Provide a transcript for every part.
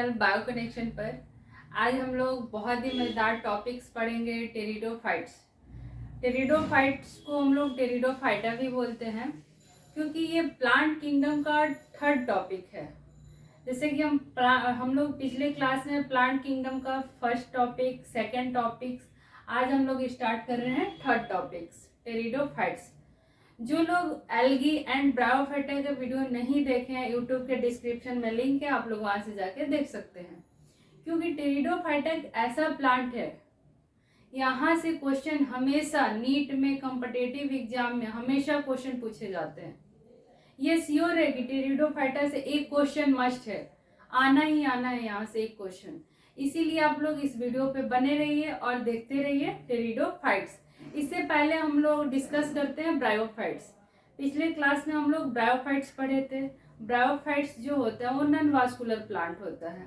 Channel bio connection पर। आज हम लोग बहुत ही मज़ेदार टॉपिक्स पढ़ेंगे। टेरिडोफाइट्स। टेरिडोफाइट्स को हम लोग टेरिडोफाइटा भी बोलते हैं क्योंकि ये प्लांट किंगडम का थर्ड टॉपिक है। जैसे कि हम लोग पिछले क्लास में प्लांट किंगडम का फर्स्ट टॉपिक, सेकेंड टॉपिक्स, आज हम लोग स्टार्ट कर रहे हैं थर्ड टॉपिक्स टेरिडोफाइट्स। जो लोग एल्गी एंड ब्रायोफाइटा का वीडियो नहीं देखे हैं, यूट्यूब के डिस्क्रिप्शन में लिंक है, आप लोग वहां से जाके देख सकते हैं। क्योंकि टेरिडोफाइटा एक ऐसा प्लांट है, यहाँ से क्वेश्चन हमेशा नीट में, कॉम्पिटिटिव एग्जाम में हमेशा क्वेश्चन पूछे जाते हैं। ये श्योर है कि टेरिडोफाइटा से एक क्वेश्चन मस्ट है, आना ही आना है यहाँ से एक क्वेश्चन। इसीलिए आप लोग इस वीडियो पे बने रहिए और देखते रहिए टेरिडोफाइट्स। इससे पहले हम लोग डिस्कस करते हैं ब्रायोफाइट्स। पिछले क्लास में हम लोग ब्रायोफाइट्स पढ़े थे। ब्रायोफाइट्स जो होता है वो नॉन वास्कुलर प्लांट होता है,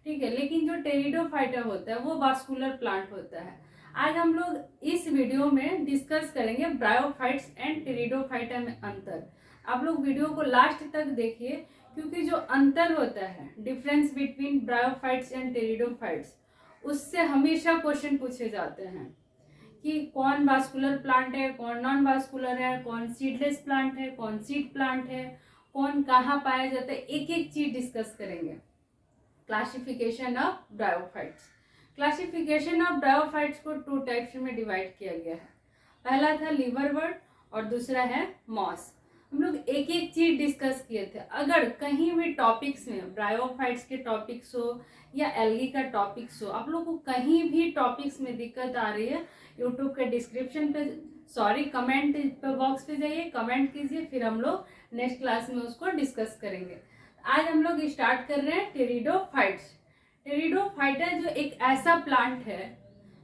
ठीक है, लेकिन जो टेरिडोफाइटा होता है वो वास्कुलर प्लांट होता है। आज हम लोग इस वीडियो में डिस्कस करेंगे ब्रायोफाइट्स एंड टेरिडोफाइटा में अंतर। आप लोग वीडियो को लास्ट तक देखिए क्योंकि जो अंतर होता है, difference between bryophytes and pteridophytes, उससे हमेशा क्वेश्चन पूछे जाते हैं कि कौन वास्कुलर प्लांट है, कौन नॉन वास्कुलर है, कौन सीडलेस प्लांट है, कौन सीड प्लांट है, कौन कहाँ पाया जाता है, एक एक चीज डिस्कस करेंगे। Classification of bryophytes. Classification of bryophytes को टू टाइप्स में डिवाइड किया गया है। पहला था लिवरवर्ट और दूसरा है मॉस। हम लोग एक एक चीज डिस्कस किए थे। अगर कहीं भी टॉपिक्स में ब्रायोफाइट्स के टॉपिक्स हो या एल्गी का टॉपिक्स हो, आप लोग को कहीं भी टॉपिक्स में दिक्कत आ रही है, यूट्यूब के डिस्क्रिप्शन पे, कमेंट बॉक्स पे जाइए, कमेंट कीजिए, फिर हम लोग नेक्स्ट क्लास में उसको डिस्कस करेंगे। आज हम लोग स्टार्ट कर रहे हैं टेरिडोफाइट्स। टेरिडोफाइटा जो एक ऐसा प्लांट है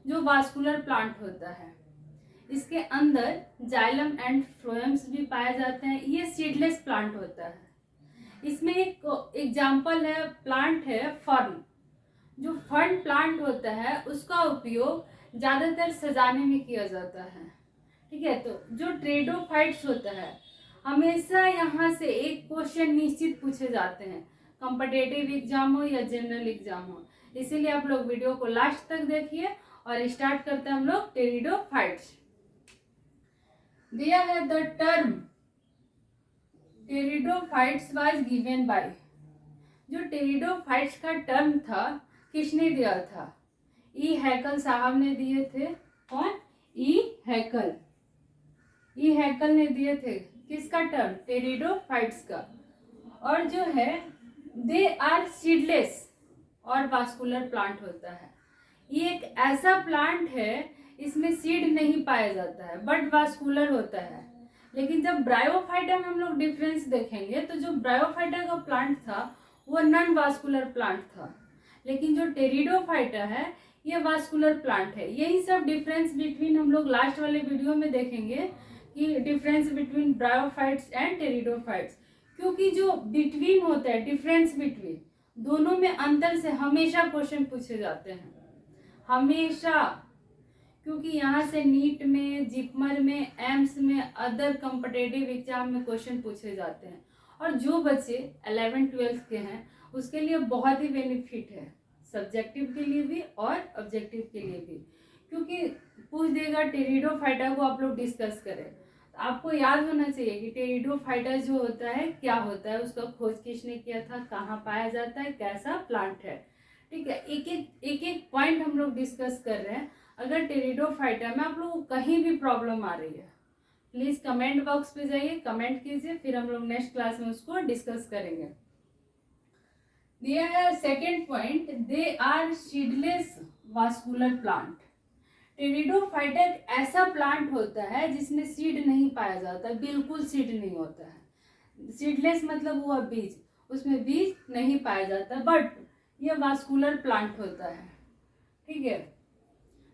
जो वास्कुलर प्लांट होता है। इसके अंदर जाइलम एंड फ्लोएम्स भी पाए जाते हैं। ये सीडलेस प्लांट होता है। इसमें एक एग्जाम्पल है, प्लांट है फर्न। जो फर्न प्लांट होता है उसका उपयोग ज्यादातर सजाने में किया जाता है, ठीक है। तो जो टेरिडोफाइट्स होता है, हमेशा यहाँ से एक क्वेश्चन निश्चित पूछे जाते हैं, कॉम्पिटिटिव एग्जाम हो या जनरल एग्जाम हो। इसीलिए आप लोग वीडियो को लास्ट तक देखिए और स्टार्ट करते हैं हम लोग टेरिडोफाइट्स। दिया है the term pteridophytes was given by. जो टेरिडोफाइट्स का टर्म था किसने दिया था? ई हैकल साहब ने दिए थे। कौन? ई हैकल। ई हैकल ने दिए थे किसका टर्म? टेरिडोफाइट्स का। और जो है दे आर सीडलेस और वास्कुलर प्लांट होता है। ये एक ऐसा प्लांट है, इसमें सीड नहीं पाया जाता है बट वास्कुलर होता है। लेकिन जब ब्रायोफाइटा में हम लोग डिफरेंस देखेंगे तो जो ब्रायोफाइटा का प्लांट था वो नॉन वास्कुलर प्लांट था, लेकिन जो टेरिडोफाइटा है ये वास्कुलर प्लांट है। यही सब डिफरेंस बिटवीन हम लोग लास्ट वाले वीडियो में देखेंगे कि difference between bryophytes and pteridophytes. क्योंकि जो बिटवीन होता है, डिफरेंस बिटवीन, दोनों में अंतर से हमेशा क्वेश्चन पूछे जाते हैं, हमेशा। क्योंकि यहाँ से नीट में, जिपमर में, एम्स में, अदर कॉम्पिटिटिव एग्जाम में क्वेश्चन पूछे जाते हैं। और जो बच्चे 11-12 के हैं उसके लिए बहुत ही बेनिफिट है, सब्जेक्टिव के लिए भी और ऑब्जेक्टिव के लिए भी। क्योंकि पूछ देगा टेरिडोफाइटा को आप लोग डिस्कस करें, तो आपको याद होना चाहिए कि टेरिडोफाइटा जो होता है क्या होता है, उसका खोज किसने किया था, कहाँ पाया जाता है, कैसा प्लांट है, ठीक है। एक एक पॉइंट हम लोग डिस्कस कर रहे हैं। अगर टेरिडोफाइटा में आप लोगों को कहीं भी प्रॉब्लम आ रही है, प्लीज कमेंट बॉक्स पे जाइए, कमेंट कीजिए, फिर हम लोग नेक्स्ट क्लास में उसको डिस्कस करेंगे। दिया है second point, they are seedless vascular plant. Pteridophyta एक ऐसा प्लांट होता है जिसमें सीड नहीं पाया जाता, बिल्कुल सीड नहीं होता है। सीडलेस मतलब हुआ बीज, उसमें बीज नहीं पाया जाता, बट ये वास्कुलर प्लांट होता है, ठीक है।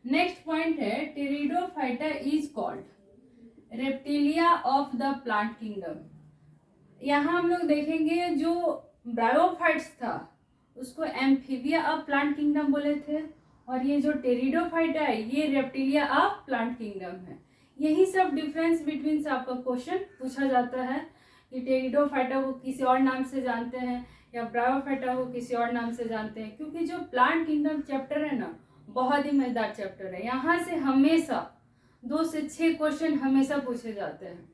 नेक्स्ट पॉइंट है, pteridophyta is called reptilia of the plant kingdom. यहाँ हम लोग देखेंगे जो ब्रायोफाइट्स था उसको एम्फीबिया ऑफ प्लांट किंगडम बोले थे, और ये जो टेरिडोफाइटा है ये रेप्टिलिया ऑफ प्लांट किंगडम है। यही सब डिफरेंस बिटवीन से आपका क्वेश्चन पूछा जाता है कि टेरिडोफाइटा को किसी और नाम से जानते हैं या ब्रायोफाइटा को किसी और नाम से जानते हैं, क्योंकि जो प्लांट किंगडम चैप्टर है ना, बहुत ही मजेदार चैप्टर है। यहाँ से हमेशा 2 से 6 क्वेश्चन हमेशा पूछे जाते हैं,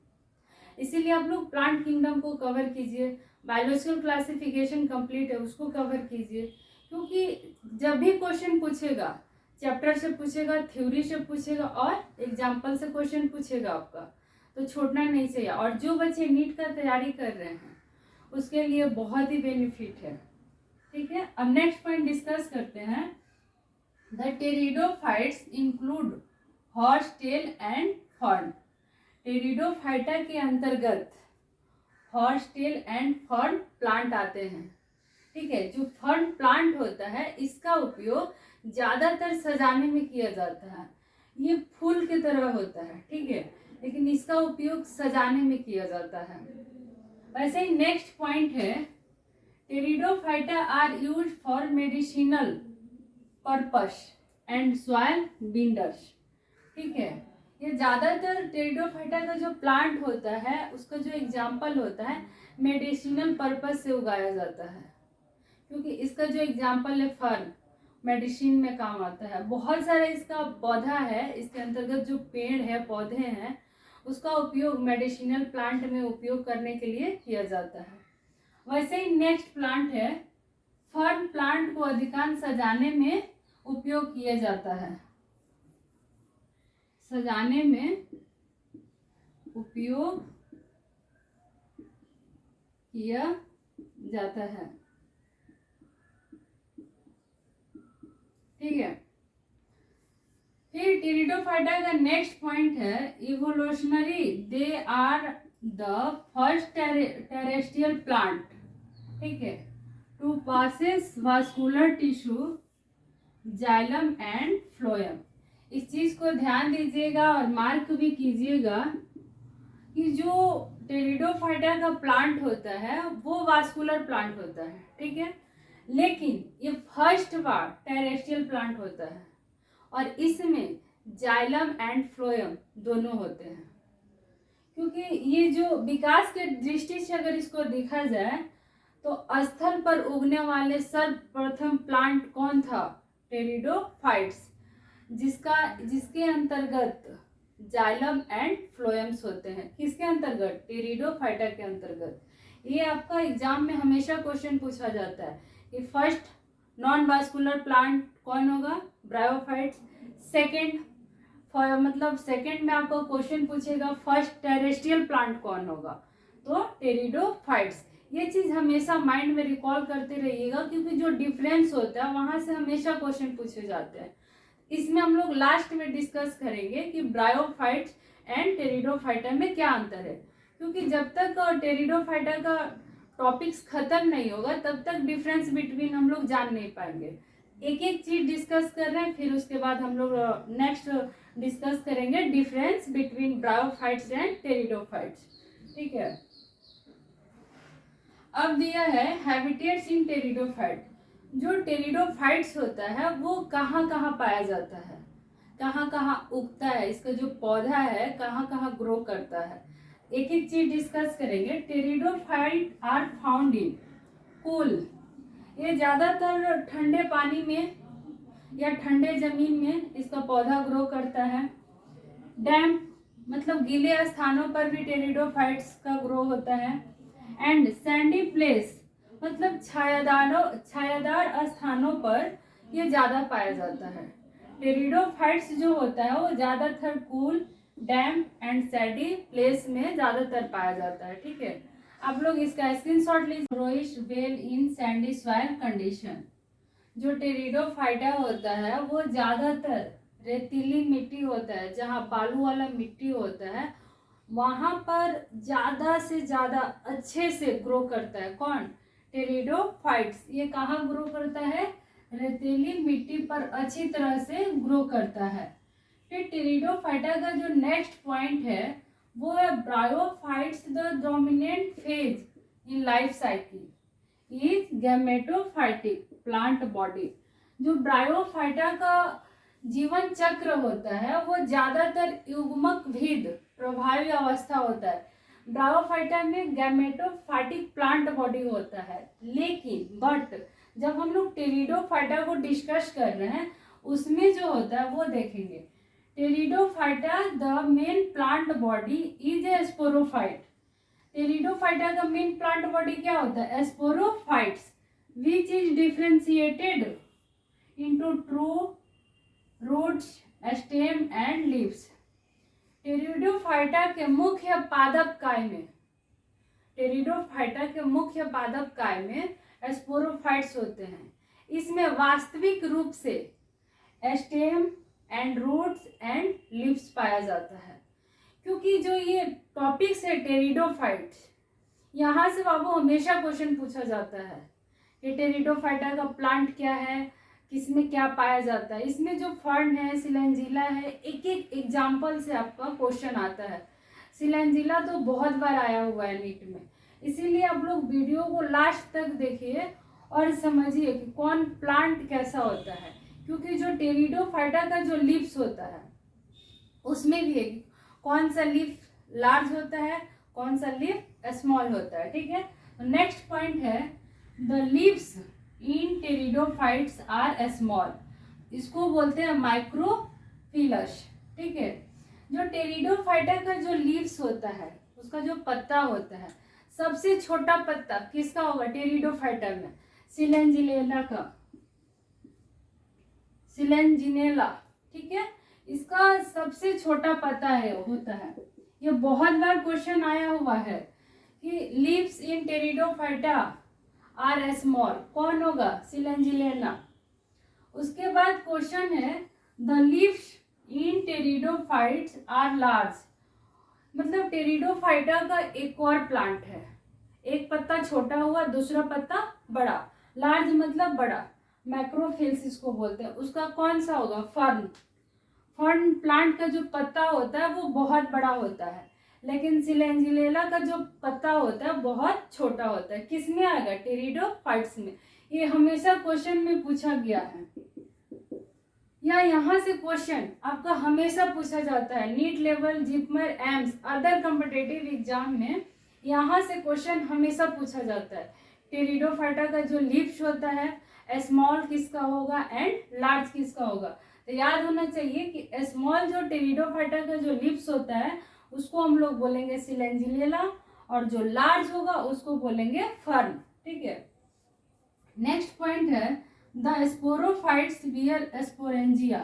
इसीलिए आप लोग प्लांट किंगडम को कवर कीजिए। बायोलॉजिकल क्लासिफिकेशन कंप्लीट है, उसको कवर कीजिए, क्योंकि जब भी क्वेश्चन पूछेगा, चैप्टर से पूछेगा, थ्योरी से पूछेगा और एग्जाम्पल से क्वेश्चन पूछेगा आपका, तो छोड़ना नहीं चाहिए। और जो बच्चे नीट का तैयारी कर रहे हैं उसके लिए बहुत ही बेनिफिट है, ठीक है। अब नेक्स्ट पॉइंट डिस्कस करते हैं। The pteridophytes include horse tail and fern. Pteridophyta के अंतर्गत horse tail and fern plant आते हैं, ठीक है। जो फर्न प्लांट होता है इसका उपयोग ज्यादातर सजाने में किया जाता है। ये फूल की तरह होता है, ठीक है, लेकिन इसका उपयोग सजाने में किया जाता है। वैसे ही नेक्स्ट पॉइंट है, pteridophyta are used for medicinal purpose and soil binders, ठीक है। ये ज्यादातर टेरिडोफाइटा का जो प्लांट होता है उसका जो एग्जाम्पल होता है मेडिसिनल पर्पस से उगाया जाता है, क्योंकि इसका जो एग्जाम्पल है फर्न, मेडिसिन में काम आता है। बहुत सारा इसका पौधा है, इसके अंतर्गत जो पेड़ है, पौधे हैं, उसका उपयोग मेडिसिनल प्लांट में उपयोग करने के लिए किया जाता है। वैसे ही नेक्स्ट प्लांट है, फर्न प्लांट को अधिकांश सजाने में उपयोग किया जाता है, सजाने में उपयोग किया जाता है, ठीक है। फिर टेरिडोफाइटा का नेक्स्ट पॉइंट है evolutionary, they are the first terrestrial plant, ठीक है, to possess vascular tissue xylem and phloem. इस चीज को ध्यान दीजिएगा और मार्क भी कीजिएगा कि जो टेरिडोफाइटा का प्लांट होता है वो वास्कुलर प्लांट होता है, ठीक है, लेकिन ये फर्स्ट बार टेरेस्ट्रियल प्लांट होता है और इसमें जाइलम एंड फ्लोएम दोनों होते हैं। क्योंकि ये जो विकास के दृष्टि से अगर इसको देखा जाए तो स्थल पर उगने वाले सर्वप्रथम प्लांट कौन था? टेरिडोफाइट्स, जिसके अंतर्गत जाइलम एंड फ्लोएम्स होते हैं। किसके अंतर्गत? टेरिडोफाइटा के अंतर्गत। ये आपका एग्जाम में हमेशा क्वेश्चन पूछा जाता है कि फर्स्ट नॉन वास्कुलर प्लांट कौन होगा? ब्रायोफाइट्स। सेकेंड सेकेंड में आपको क्वेश्चन पूछेगा फर्स्ट टेरेस्ट्रियल प्लांट कौन होगा? तो टेरिडोफाइट्स। ये चीज हमेशा माइंड में रिकॉल करते रहिएगा, क्योंकि जो डिफरेंस होता है वहां से हमेशा क्वेश्चन पूछे जाते हैं। इसमें हम लोग लास्ट में डिस्कस करेंगे कि ब्रायोफाइट्स एंड टेरिडोफाइटा में क्या अंतर है, क्योंकि जब तक टेरिडोफाइटा का टॉपिक्स खत्म नहीं होगा तब तक डिफरेंस बिटवीन हम लोग जान नहीं पाएंगे। एक एक चीज डिस्कस कर रहे हैं, फिर उसके बाद हम लोग नेक्स्ट डिस्कस करेंगे difference between bryophytes and pteridophytes, ठीक है। अब दिया है हैबिटेट्स इन टेरिडोफाइट। जो टेरिडोफाइट्स होता है वो कहाँ कहाँ पाया जाता है, कहाँ कहाँ उगता है, इसका जो पौधा है कहाँ कहाँ ग्रो करता है, एक एक चीज डिस्कस करेंगे। Pteridophyte are found in cool, ये ज्यादातर ठंडे पानी में या ठंडे जमीन में इसका पौधा ग्रो करता है। डैम्प गीले स्थानों पर भी टेरिडोफाइट्स का ग्रो होता है। एंड सैंडी प्लेस छायादार स्थानों पर ये ज्यादा पाया जाता है। टेरिडोफाइट्स जो होता है वो ज्यादातर cool, damp and Sandy place में ज्यादातर पाया जाता है, ठीक है। आप लोग इसका स्क्रीनशॉट लीजिए। Grows well in sandy soil condition. जो टेरिडोफाइटा होता है वो ज्यादातर रेतीली मिट्टी होता है, जहाँ बालू वाला मिट्टी होता है वहां पर ज्यादा से ज्यादा अच्छे से ग्रो करता है। कौन? टेरिडोफाइट्स। ये कहाँ ग्रो करता है? रेतीली मिट्टी पर अच्छी तरह से ग्रो करता है। फिर टेरिडोफाइटा का जो नेक्स्ट पॉइंट है वो है bryophytes the dominant phase in life cycle is gametophytic plant body. जो ब्रायोफाइटा का जीवन चक्र होता है वो ज्यादातर युग्मक भेद प्रभावी अवस्था होता है। ब्रायोफाइटा में गैमेटोफाइटिक प्लांट बॉडी होता है, लेकिन बट जब हम लोग टेरिडोफाइटा को डिस्कस कर रहे हैं उसमें जो होता है वो देखेंगे। Pteridophyta the main plant body is a sporophyte. Pteridophyta का मेन प्लांट बॉडी क्या होता है? Sporophytes which is differentiated into true roots, stem and leaves. Pteridophyta के मुख्य पादप काय में, टेरिडोफाइटा के मुख्य पादप काय में स्पोरोफाइट्स होते हैं। इसमें वास्तविक रूप से stem and roots and leaves पाया जाता है। क्योंकि जो ये टॉपिक्स है टेरिडोफाइट्स, यहाँ से बाबू हमेशा क्वेश्चन पूछा जाता है कि टेरिडोफाइटा का प्लांट क्या है, किसमें क्या पाया जाता है। इसमें जो फर्न है, सिलेंजिला है, एक एक एग्जाम्पल से आपका क्वेश्चन आता है। सिलेंजिला तो बहुत बार आया हुआ है नीट में, इसीलिए आप लोग वीडियो को लास्ट तक देखिए और समझिए कि कौन प्लांट कैसा होता है। क्योंकि जो टेरिडोफाइटा का जो लीव्स होता है उसमें भी कौन सा लीफ लार्ज होता है, कौन सा लीफ स्मॉल होता है। ठीक है, तो नेक्स्ट पॉइंट है the leaves in pteridophytes are small. इसको बोलते हैं माइक्रोफिलस। ठीक है, जो टेरिडोफाइटा का जो लीव्स होता है, उसका जो पत्ता होता है, सबसे छोटा पत्ता किसका होगा टेरिडोफाइटा में? सिलेंजिनेला का, सिलेंजिनेला। ठीक है, इसका सबसे छोटा पत्ता है होता है। ये बहुत बार क्वेश्चन आया हुआ है कि leaves in pteridophyta are small, कौन होगा? सिलेंजिनेला। उसके बाद क्वेश्चन है the leaves in pteridophytes are large. मतलब टेरिडोफाइटा का एक और प्लांट है, एक पत्ता छोटा हुआ, दूसरा पत्ता बड़ा। लार्ज मतलब बड़ा, मैक्रोफिल्स इसको बोलते हैं। उसका कौन सा होगा? फर्न। फर्न प्लांट का जो पत्ता होता है वो बहुत बड़ा होता है, लेकिन सिलेंजिनेला का जो पत्ता होता है बहुत छोटा होता है। किस में आएगा? टेरिडोफाइट्स में। ये हमेशा क्वेश्चन में पूछा गया है, या यहाँ से क्वेश्चन आपका हमेशा पूछा जाता है NEET level, JIPMER, AIIMS, other competitive exam में यहाँ से क्वेश्चन हमेशा पूछा जाता है। टेरिडोफाइटा का जो लीव्स होता है स्मॉल किसका होगा एंड लार्ज किसका होगा। तो याद होना चाहिए कि स्मॉल जो टेरिडोफाइटा का जो लीव्स होता है उसको हम लोग बोलेंगे सिलेंजिनेला, और जो लार्ज होगा उसको बोलेंगे फर्न। ठीक है, नेक्स्ट पॉइंट है the sporophytes bear sporangia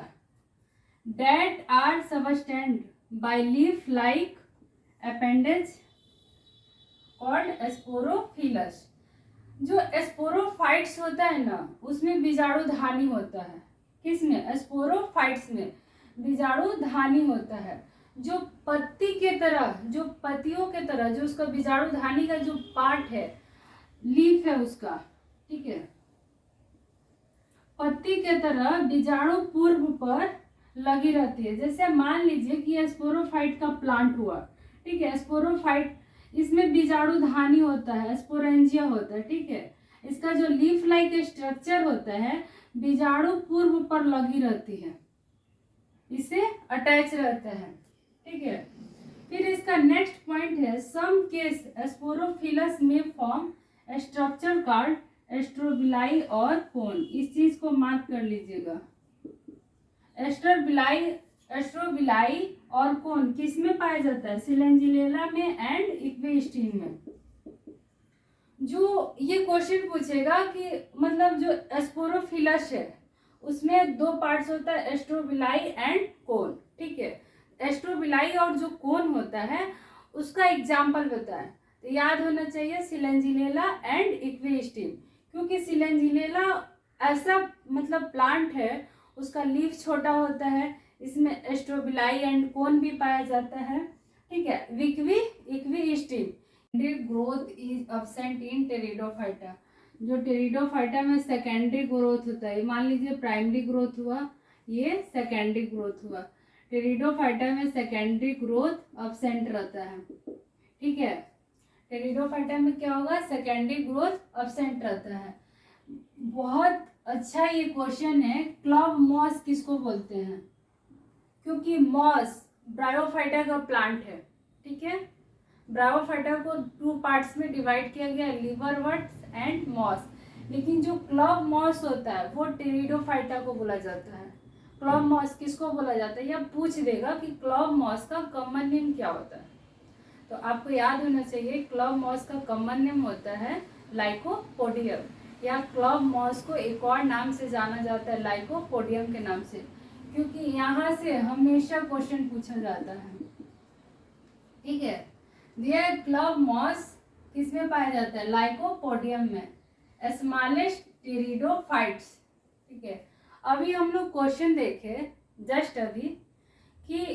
that are subtended by leaf like appendages called sporophylls. जो स्पोरोफाइट्स होता है ना उसमें बीजाणुधानी होता है। किसमें? स्पोरोफाइट्स में बीजाणुधानी होता है। जो पत्ती के तरह, जो पत्तियों के तरह जो उसका बीजाणुधानी का जो पार्ट है, लीफ है उसका, ठीक है, पत्ती के तरह बीजाणु पूर्व पर लगी रहती है। जैसे मान लीजिए कि यह स्पोरोफाइट का प्लांट हुआ, ठीक है, स्पोरोफाइट, इसमें बीजाणुधानी होता है, स्पोरेंजिया होता है। ठीक है, इसका जो लीफ लाइक स्ट्रक्चर होता है बीजाणु पूर्व पर लगी रहती है, इसे अटैच रहता है। ठीक है, फिर इसका नेक्स्ट पॉइंट है सम केस स्पोरोफिलस में फॉर्म स्ट्रक्चर कॉल्ड एस्ट्रोबिलाई और कोन। इस चीज को मार्क कर लीजिएगा। एस्ट्रोबिलाई और कोन किस में पाया जाता है? सिलेंजिनेला में एंड इक्वेस्टीन में। जो ये क्वेश्चन पूछेगा कि मतलब जो स्पोरोफिलस है उसमें दो पार्ट्स होता है, एस्ट्रोबिलाई एंड कोन। ठीक है, एस्ट्रोबिलाई और जो कोन होता है उसका एग्जाम्पल बताएं। तो याद होना चाहिए सिलेंजिनेला एंड इक्वेस्टीन, क्योंकि सिलेंजिनेला ऐसा मतलब प्लांट है, उसका लीफ छोटा होता है, इसमें एस्ट्रोबिलाई एंड कोन भी पाया जाता है। ठीक है, इक्वेस्टीन growth is absent in pteridophyta. जो टेरिडोफाइटा में सेकेंडरी ग्रोथ होता है, मान लीजिए प्राइमरी ग्रोथ हुआ, ये सेकेंडरी ग्रोथ हुआ। टेरिडोफाइटा में सेकेंडरी ग्रोथ एब्सेंट रहता है। ठीक है, टेरिडोफाइटा में क्या होगा? सेकेंडरी ग्रोथ एब्सेंट रहता है। बहुत अच्छा ये क्वेश्चन है। क्लब मॉस किसको बोलते हैं? क्योंकि मॉस ब्रायोफाइटा का प्लांट है। ठीक है, ब्रायोफाइटा को 2 पार्ट्स में डिवाइड किया गया, लिवरवर्ट्स एंड मॉस। लेकिन जो क्लॉव मॉस होता है वो टेरिडोफाइटा को बोला जाता है। क्लॉव मॉस किसको बोला जाता है, यह पूछ देगा कि क्लॉव मॉस का कॉमन नेम क्या होता है। तो आपको याद होना चाहिए क्लॉव मॉस का कॉमन नेम होता है लाइकोपोडियम, या क्लॉव मॉस को एक और नाम से जाना जाता है लाइकोपोडियम के नाम से, क्योंकि यहाँ से हमेशा क्वेश्चन पूछा जाता है। ठीक है, यह क्लॉव मॉस किस में पाया जाता है, लाइकोपोडियम में, स्मॉलेस्ट टेरिडोफाइट्स। ठीक है, अभी हम लोग क्वेश्चन देखे जस्ट अभी कि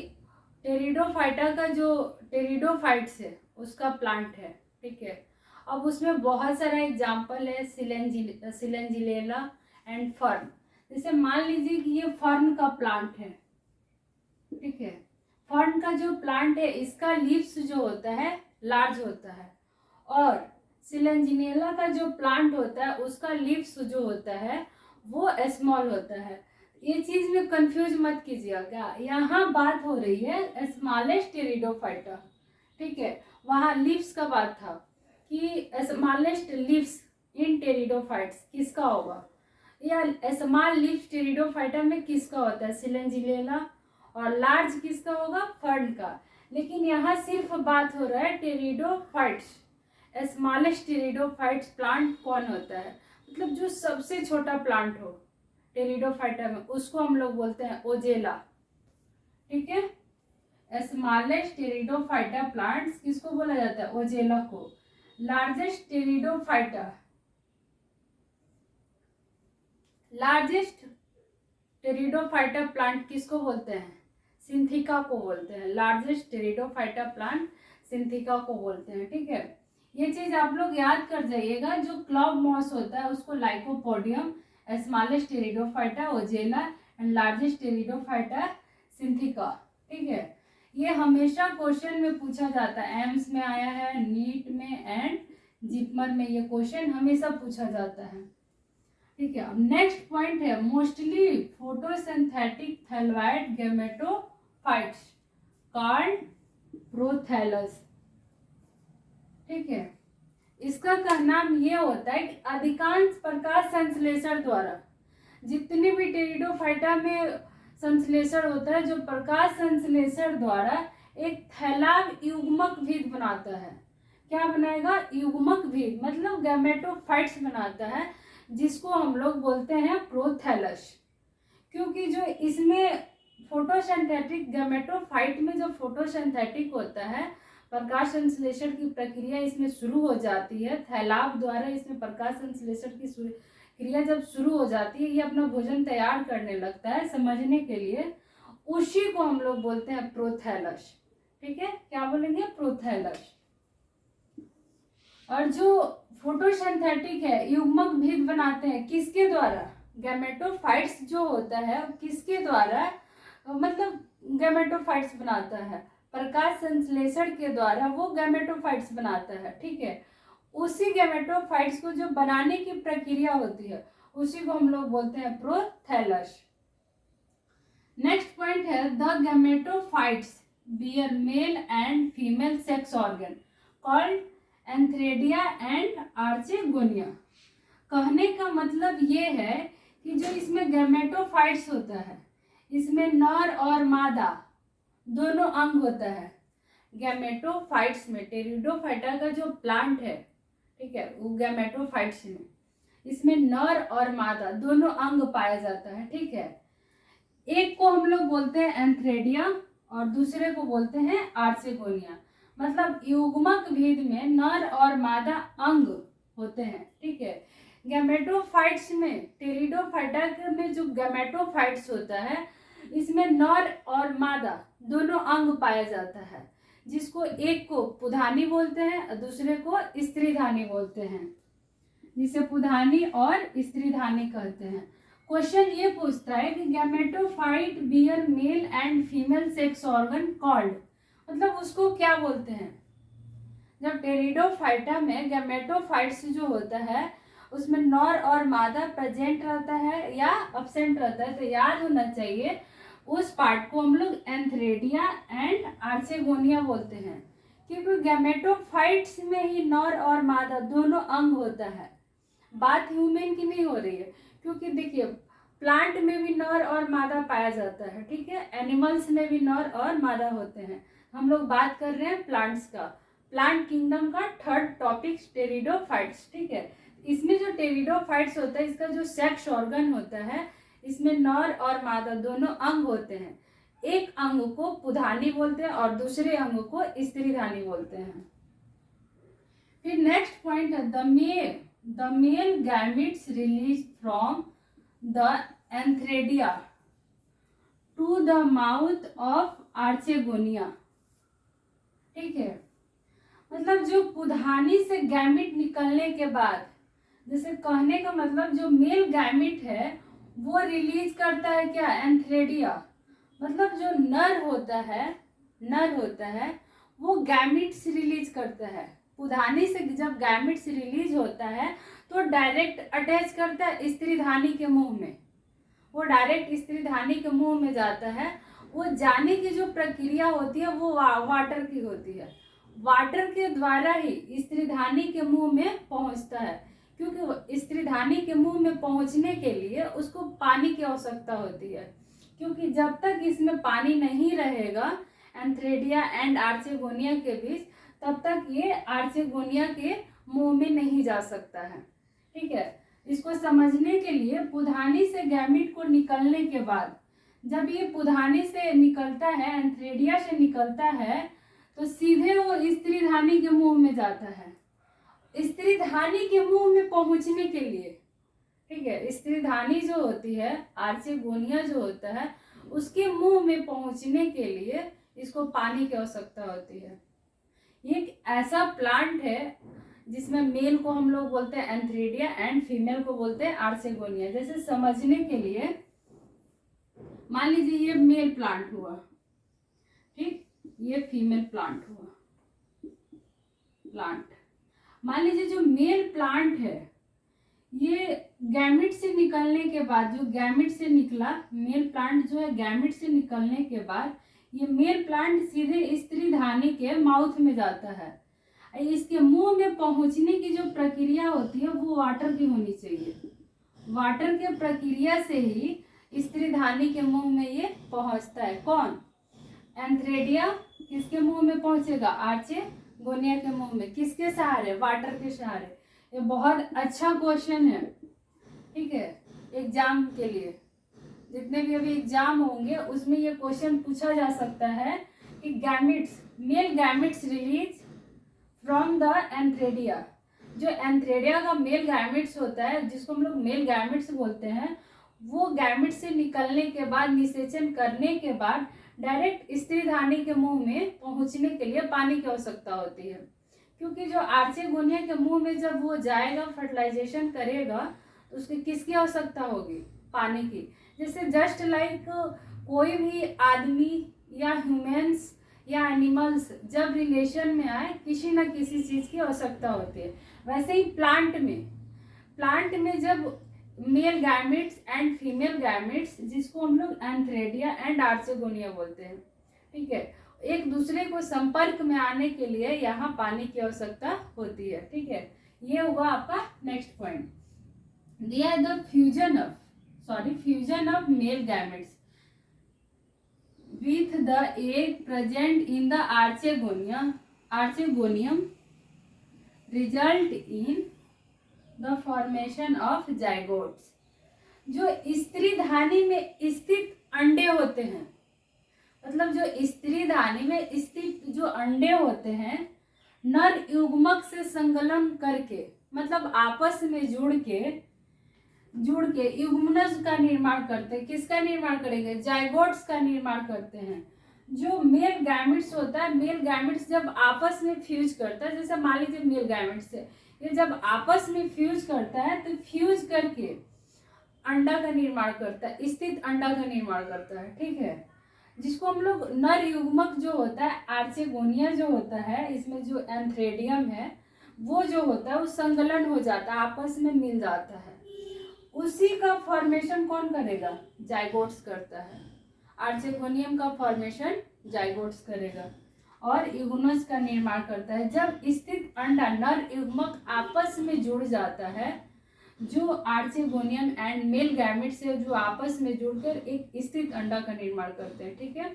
टेरिडोफाइटा का जो टेरिडोफाइट्स है उसका प्लांट है। ठीक है, अब उसमें बहुत सारा एग्जाम्पल है, सिलेंजिलेला एंड फर्न। जैसे मान लीजिए कि ये फर्न का प्लांट है। ठीक है, फर्न का जो प्लांट है इसका लीव्स जो होता है लार्ज होता है, और सिलेंजिनेला का जो प्लांट होता है उसका लीव्स जो होता है वो स्मॉल होता है। ये चीज में कंफ्यूज मत कीजिएगा, यहाँ बात हो रही है स्मॉलेस्ट टेरिडोफाइटा। ठीक है, वहाँ लीव्स का बात था कि स्मॉलेस्ट लीव्स इन टेरिडोफाइट्स किसका होगा, या स्मॉल लीव्स टेरिडोफाइटा में किसका होता है, सिलेंजिलेला, और लार्ज किसका होगा, फर्न का। लेकिन यहाँ सिर्फ बात हो रहा है टेरिडोफाइट्स, स्मॉलेस्ट टेरिडोफाइट्स प्लांट कौन होता है, मतलब जो सबसे छोटा प्लांट हो टेरिडोफाइटा में उसको हम लोग बोलते हैं ओजेला। ठीक है, स्मॉलेस्ट टेरिडोफाइटा प्लांट्स किसको बोला जाता है, ओजेला को। लार्जेस्ट टेरिडोफाइटा प्लांट किसको बोलते हैं, सिंथिका को बोलते हैं। लार्जेस्ट टेरिडोफाइटा प्लांट सिंथिका को बोलते हैं। ठीक है, ये चीज आप लोग याद कर जाइएगा, जो क्लॉव मॉस होता है उसको lycopodium, smallest pteridophyta azolla and largest pteridophyta सिंथिका। ठीक है, ये हमेशा क्वेश्चन में पूछा जाता है, एम्स में आया है, नीट में एंड जिपमर में ये क्वेश्चन हमेशा पूछा जाता है। ठीक है, अब नेक्स्ट पॉइंट है mostly photosynthetic thalloid gametophytes called prothallus. ठीक है, इसका नाम ये होता है कि अधिकांश प्रकाश संश्लेषण द्वारा, जितने भी टेरिडोफाइटा में संश्लेषण होता है, जो प्रकाश संश्लेषण द्वारा एक थैलाब युग्मक भीद बनाता है। क्या बनाएगा, युग्मक भीद, मतलब गैमेटोफाइट्स बनाता है, जिसको हम लोग बोलते हैं प्रोथैलस। क्योंकि जो इसमें फोटोसिंथेटिक गैमेटोफाइट में जो फोटोसिंथेटिक होता है, प्रकाश संश्लेषण की प्रक्रिया इसमें शुरू हो जाती है, थैलाब द्वारा इसमें प्रकाश संश्लेषण की क्रिया जब शुरू हो जाती है, ये अपना भोजन तैयार करने लगता है, समझने के लिए उसी को हम लोग बोलते हैं प्रोथैलस। ठीक है, क्या बोलेंगे, प्रोथैलस। और जो फोटोसिंथेटिक है, युग्मक भीद बनाते हैं किसके द्वारा, गैमेटोफाइट्स जो होता है किसके द्वारा, मतलब गैमेटोफाइट्स बनाता है, प्रकाश संश्लेषण के द्वारा वो गैमेटोफाइट्स बनाता है। ठीक है, उसी गैमेटोफाइट्स को जो बनाने की प्रक्रिया होती है उसी को हम लोग बोलते हैं प्रोथैलस। नेक्स्ट पॉइंट है the gametophytes bear male and female sex organ called antheridia and archegonia. कहने का मतलब ये है कि जो इसमें गैमेटोफाइट्स होता है, इसमें नर और मादा दोनों अंग होता है। गैमेटोफाइट्स में टेरिडोफाइटा का जो प्लांट है, ठीक है, वो गैमेटोफाइट्स में इसमें नर और मादा दोनों अंग पाया जाता है। ठीक है, एक को हम लोग बोलते हैं एंथ्रेडिया और दूसरे को बोलते हैं आर्चेगोनिया। मतलब युग्मक भेद में नर और मादा अंग होते हैं। ठीक है, गैमेटोफाइट्स में टेरिडोफाइटा में जो गैमेटोफाइट्स होता है इसमें नर और मादा दोनों अंग पाया जाता है, जिसको एक को पुधानी बोलते हैं और दूसरे को स्त्रीधानी बोलते हैं, जिसे पुधानी और स्त्रीधानी कहते हैं। क्वेश्चन ये पूछता है कि gametophyte bear male and female sex organ called, मतलब उसको क्या बोलते हैं। जब टेरिडोफाइटा में गैमेटोफाइट्स जो होता है उसमें नर और मादा प्रेजेंट रहता है या अब्सेंट रहता है, तो याद होना चाहिए उस पार्ट को हम लोग एंथ्रेडिया एंड आर्चेगोनिया बोलते हैं। क्योंकि गैमेटोफाइट्स में ही नर और मादा दोनों अंग होता है। बात ह्यूमन की नहीं हो रही है, क्योंकि देखिए प्लांट में भी नर और मादा पाया जाता है, ठीक है, एनिमल्स में भी नर और मादा होते हैं। हम लोग बात कर रहे हैं प्लांट्स का, प्लांट किंगडम का थर्ड टॉपिक टेरिडोफाइट्स, ठीक है। इसमें जो टेरिडोफाइट्स होता है, इसका जो सेक्स ऑर्गन होता है, इसमें नर और मादा दोनों अंग होते हैं। एक अंग को पुधानी बोलते हैं और दूसरे अंग को स्त्रीधानी बोलते हैं। फिर नेक्स्ट पॉइंट है the male gametes release from the antheridia to the mouth of archegonia, ठीक है। मतलब जो पुधानी से गैमेट निकलने के बाद, जैसे कहने का मतलब जो मेल गैमेट है वो रिलीज करता है क्या, एंथ्रेडिया, मतलब जो नर होता है वो गैमेट्स रिलीज करता है। पुधानी से जब गैमेट्स रिलीज होता है तो डायरेक्ट अटैच करता है स्त्रीधानी के मुंह में, वो डायरेक्ट स्त्रीधानी के मुंह में जाता है। वो जाने की जो प्रक्रिया होती है वो वाटर की होती है, वाटर के द्वारा ही स्त्रीधानी के मुंह में पहुंचता है, क्योंकि स्त्रीधानी के मुंह में पहुंचने के लिए उसको पानी की आवश्यकता होती है, क्योंकि जब तक इसमें पानी नहीं रहेगा एंथ्रेडिया एंड आर्चेगोनिया के बीच, तब तक ये आर्चेगोनिया के मुंह में नहीं जा सकता है, ठीक है। इसको समझने के लिए पुधानी से गैमेट को निकलने के बाद, जब ये पुधानी से निकलता है, एंथ्रेडिया से निकलता है, तो सीधे वो स्त्रीधानी के मुंह में जाता है। स्त्रीधानी के मुंह में पहुंचने के लिए, ठीक है, स्त्रीधानी जो होती है, आर्चेगोनिया जो होता है, उसके मुंह में पहुंचने के लिए इसको पानी की आवश्यकता होती है। ये एक ऐसा प्लांट है जिसमें मेल को हम लोग बोलते हैं एंथ्रेडिया एंड फीमेल को बोलते हैं आर्चेगोनिया। जैसे समझने के लिए मान लीजिए ये मेल प्लांट हुआ, ठीक, ये फीमेल प्लांट हुआ, प्लांट। मान लीजिए जो मेल प्लांट है ये गैमेट से निकलने के बाद, जो गैमेट से निकला मेल प्लांट जो है, गैमेट से निकलने के बाद ये मेल प्लांट सीधे स्त्रीधानी के माउथ में जाता है। इसके मुंह में पहुंचने की जो प्रक्रिया होती है वो वाटर की होनी चाहिए, वाटर के प्रक्रिया से ही स्त्रीधानी के मुंह में ये पहुंचता है। कौन, एंथ्रेडिया किसके मुंह में पहुंचेगा, आर्चेगोनिया के मुंह में, किसके सहारे, वाटर के सहारे। ये बहुत अच्छा क्वेश्चन है, ठीक है, एग्जाम के लिए जितने भी अभी एग्जाम होंगे उसमें ये क्वेश्चन पूछा जा सकता है कि gametes, male gametes release from the antheridia. जो एंथ्रेडिया का मेल गैमेट्स होता है, जिसको हम लोग मेल गैमेट्स बोलते हैं, वो गैमेट्स से निकलने के बाद, निषेचन करने के बाद डायरेक्ट स्त्रीधानी के मुंह में पहुंचने के लिए पानी की आवश्यकता होती है। क्योंकि जो आर्चेगोनिया के मुंह में जब वो जाएगा, फर्टिलाइजेशन करेगा, तो उसकी किसकी आवश्यकता होगी, पानी की। जैसे जस्ट लाइक कोई भी आदमी या ह्यूमंस या एनिमल्स जब रिलेशन में आए, किसी न किसी चीज की आवश्यकता होती है, वैसे ही प्लांट में जब male gametes and female gametes, जिसको हम लोग एंथ्रेडिया एंड आर्चेगोनिया बोलते हैं, ठीक है, एक दूसरे को संपर्क में आने के लिए यहाँ पानी की आवश्यकता होती है, ठीक है। ये हुआ आपका नेक्स्ट पॉइंट। दिया the fusion of male gametes with the egg present in the archegonium result in the formation of zygotes। जो स्त्रीधानी में स्थित अंडे होते हैं, मतलब जो स्त्रीधानी में स्थित जो अंडे होते हैं, नर युग्मक से संगलन करके, मतलब आपस में जुड़ के युग्मनज का निर्माण करते हैं। किसका निर्माण करेंगे, जाइगोट्स का निर्माण करते हैं। जो मेल गैमेट्स होता है, मेल गैमेट्स जब आपस में फ्यूज करता है, जैसे मान लीजिए मेल गैमेट्स से ये जब आपस में फ्यूज करता है, तो फ्यूज करके अंडा का निर्माण करता है, स्थित अंडा का निर्माण करता है, ठीक है, जिसको हम लोग नर युग्मक जो होता है, आर्चेगोनिया जो होता है, इसमें जो एंथ्रेडियम है वो जो होता है वो संगलन हो जाता है, आपस में मिल जाता है। उसी का फॉर्मेशन कौन करेगा, जाइगोट्स करता है। आर्चेगोनियम का फॉर्मेशन जाइगोट्स करेगा। और युग्मज का निर्माण करता है। जब स्थित अंडा नर युग्मक आपस में जुड़ जाता है, जो आर्चेगोनियम एंड मेल गैमेट से जो आपस में जुड़कर एक स्थित अंडा का निर्माण करते हैं, ठीक है।